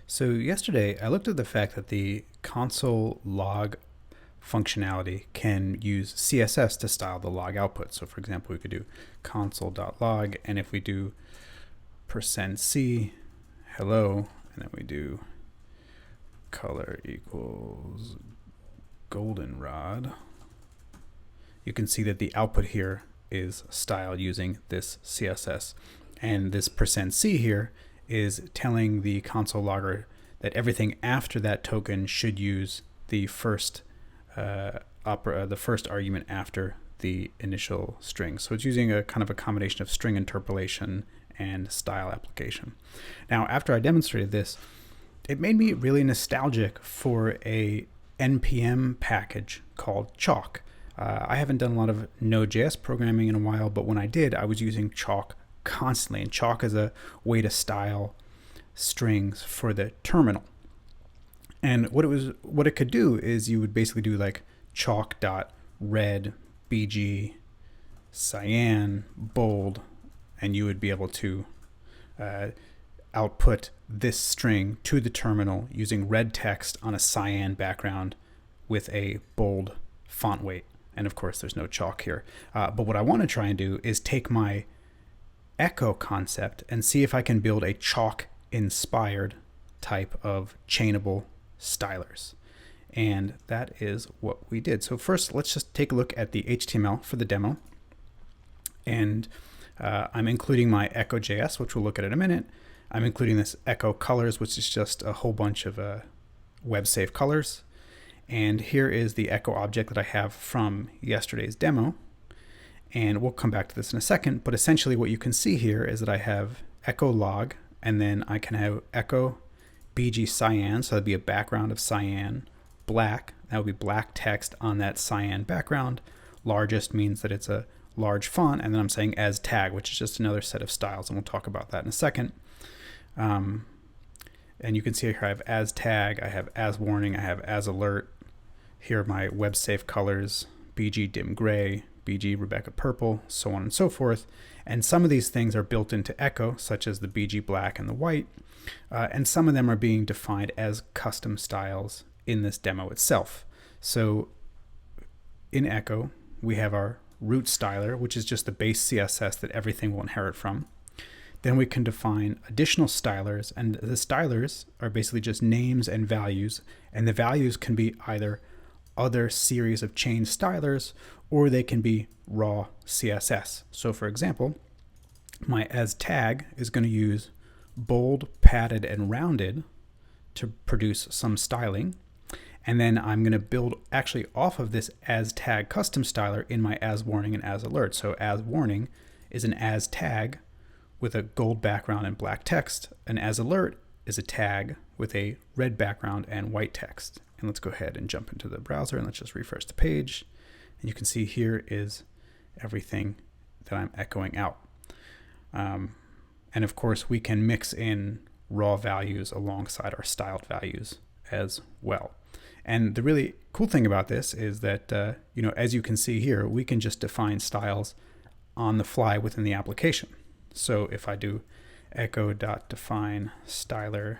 So yesterday I looked at the fact that the Console.log functionality can use CSS to style the log output. So for example, we could do Console.log, and if we do %c hello, and then we do color equals goldenrod, you can see that the output here is styled using this CSS. And this %c here is telling the console logger that everything after that token should use the first argument after the initial string. So it's using a kind of a combination of string interpolation and style application. Now, after I demonstrated this, it made me really nostalgic for a NPM package called Chalk. I haven't done a lot of Node.js programming in a while, but when I did, I was using Chalk constantly. And Chalk is a way to style strings for the terminal. And what it could do is you would basically do like chalk.red, BG, cyan, bold, and you would be able to output this string to the terminal using red text on a cyan background with a bold font weight. And of course, there's no chalk here. But what I want to try and do is take my echo concept and see if I can build a chalk-inspired type of chainable stylers. And that is what we did. So first, let's just take a look at the HTML for the demo. And I'm including my echo.js, which we'll look at in a minute. I'm including this echo colors, which is just a whole bunch of web-safe colors. And here is the echo object that I have from yesterday's demo. And we'll come back to this in a second. But essentially what you can see here is that I have echo log, and then I can have echo BG cyan. So that'd be a background of cyan. Black, that would be black text on that cyan background. Largest means that it's a large font. And then I'm saying as tag, which is just another set of styles. And we'll talk about that in a second. And you can see here I have as tag, I have as warning, I have as alert. Here are my web safe colors, BG dim gray, BG Rebecca purple, so on and so forth. And some of these things are built into Echo, such as the BG black and the white. And some of them are being defined as custom styles in this demo itself. So in Echo, we have our root styler, which is just the base CSS that everything will inherit from. Then we can define additional stylers, and the stylers are basically just names and values, and the values can be either other series of chain stylers, or they can be raw CSS. So for example, my as tag is going to use bold, padded, and rounded to produce some styling. And then I'm going to build actually off of this as tag custom styler in my as warning and as alert. So as warning is an as tag with a gold background and black text. An as alert is a tag with a red background and white text. And let's go ahead and jump into the browser and let's just refresh the page. And you can see here is everything that I'm echoing out. And of course, we can mix in raw values alongside our styled values as well. And the really cool thing about this is that, as you can see here, we can just define styles on the fly within the application. So if I do echo.define styler,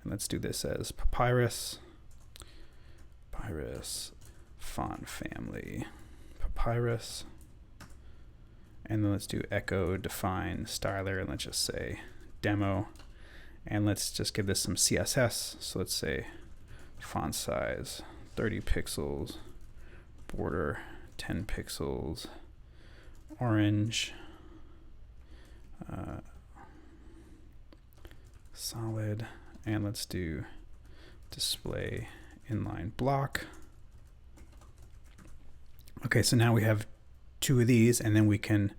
and let's do this as papyrus font family, papyrus, and then let's do echo define styler, and let's just say demo, and let's just give this some CSS. So let's say font size 30 pixels, border 10 pixels, orange, solid, and let's do display inline block. Okay, so now we have two of these, and then we can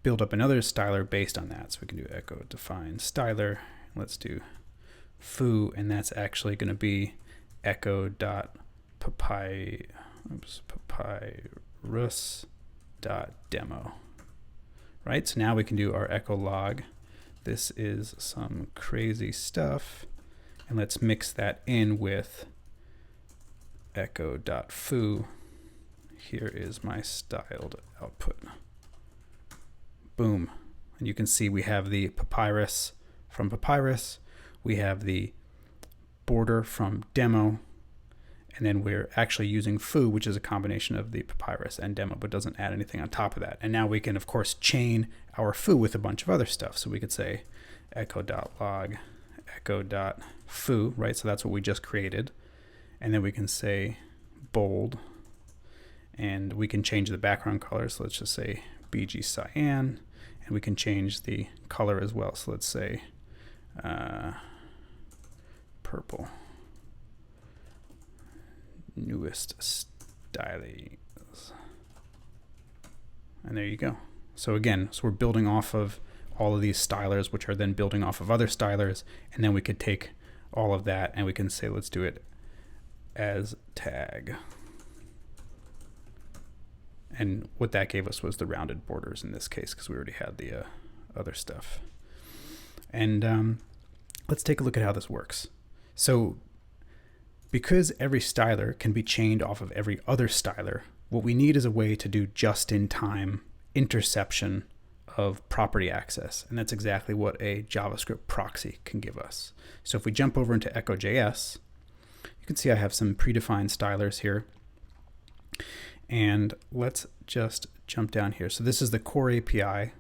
build up another styler based on that. So we can do echo define styler. Let's do foo, and that's actually going to be echo.papyrus.demo. Right, so now we can do our echo log. This is some crazy stuff. And let's mix that in with echo.foo. Here is my styled output. Boom. And you can see we have the papyrus from papyrus. we have the border from demo, and then we're actually using foo, which is a combination of the papyrus and demo, but doesn't add anything on top of that. And now we can, of course, chain our foo with a bunch of other stuff. So we could say echo.log, echo.foo, right? So that's what we just created. And then we can say bold, and we can change the background color. So let's just say BG cyan, and we can change the color as well. So let's say purple. Newest styles. And there you go. So again, so we're building off of all of these stylers, which are then building off of other stylers, and then we could take all of that and we can say, let's do it as tag. And what that gave us was the rounded borders in this case, because we already had the other stuff. And let's take a look at how this works. So because every styler can be chained off of every other styler, what we need is a way to do just-in-time interception of property access. And that's exactly what a JavaScript proxy can give us. So if we jump over into Echo.js, you can see I have some predefined stylers here. And let's just jump down here. So this is the core API.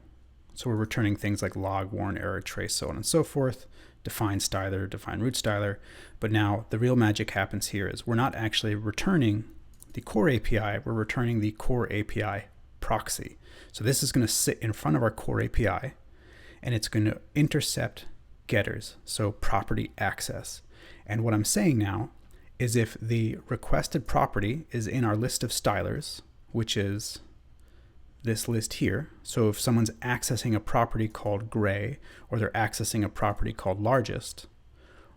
So we're returning things like log, warn, error, trace, so on and so forth. Define styler, define root styler. But now the real magic happens here is we're not actually returning the core API, we're returning the core API proxy. So this is going to sit in front of our core API, and it's going to intercept getters, so property access. And what I'm saying now is if the requested property is in our list of stylers, which is this list here. So if someone's accessing a property called gray, or they're accessing a property called largest,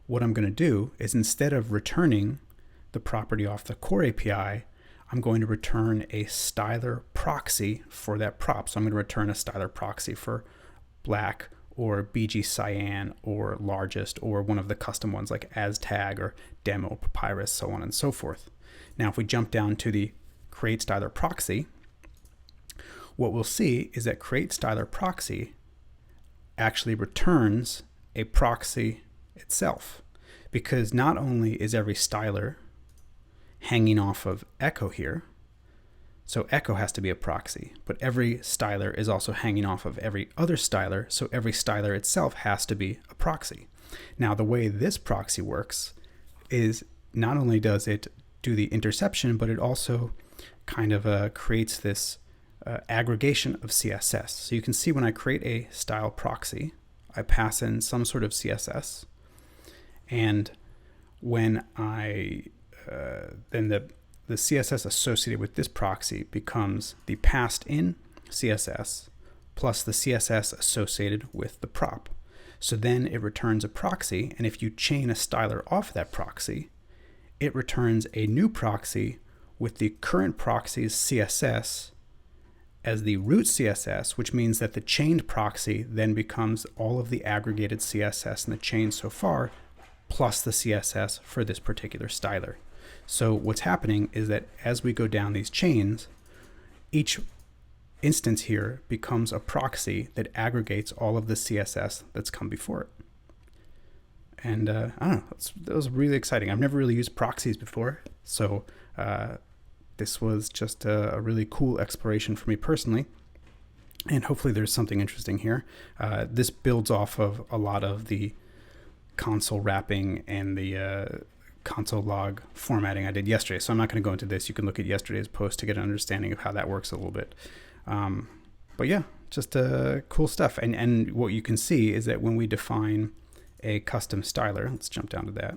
what I'm going to do is instead of returning the property off the core API, I'm going to return a styler proxy for that prop. So I'm going to return a styler proxy for black or BG cyan or largest or one of the custom ones like as tag or demo, papyrus, so on and so forth. Now if we jump down to the create styler proxy, what we'll see is that create styler proxy actually returns a proxy itself, because not only is every styler hanging off of echo here, so echo has to be a proxy, but every styler is also hanging off of every other styler, so every styler itself has to be a proxy. Now the way this proxy works is not only does it do the interception, but it also kind of creates this aggregation of CSS. So you can see when I create a style proxy, I pass in some sort of CSS, and when I then the CSS associated with this proxy becomes the passed in CSS plus the CSS associated with the prop. So then it returns a proxy, and if you chain a styler off that proxy, it returns a new proxy with the current proxy's CSS as the root CSS, which means that the chained proxy then becomes all of the aggregated CSS in the chain so far, plus the CSS for this particular styler. So what's happening is that as we go down these chains, each instance here becomes a proxy that aggregates all of the CSS that's come before it. And I don't know, that was really exciting. I've never really used proxies before, so this was just a really cool exploration for me personally, and hopefully there's something interesting here. This builds off of a lot of the console wrapping and the Console.log formatting I did yesterday, so I'm not going to go into this. You can look at yesterday's post to get an understanding of how that works a little bit. But yeah, just cool stuff. And what you can see is that when we define a custom styler, let's jump down to that,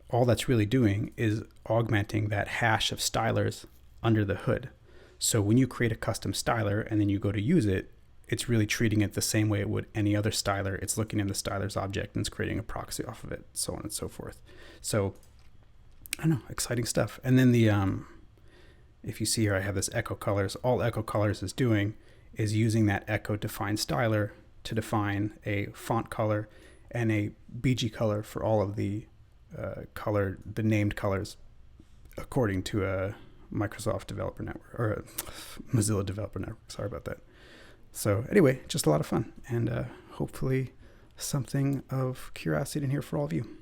all that's really doing is augmenting that hash of stylers under the hood. So when you create a custom styler and then you go to use it, it's really treating it the same way it would any other styler. It's looking in the styler's object and it's creating a proxy off of it, so on and so forth. So I don't know, exciting stuff. And then the if you see here, I have this echo colors. All echo colors is doing is using that echo define styler to define a font color and a BG color for all of the the named colors according to a Microsoft Developer Network, or a Mozilla Developer Network. Sorry about that. So anyway, just a lot of fun, and hopefully something of curiosity in here for all of you.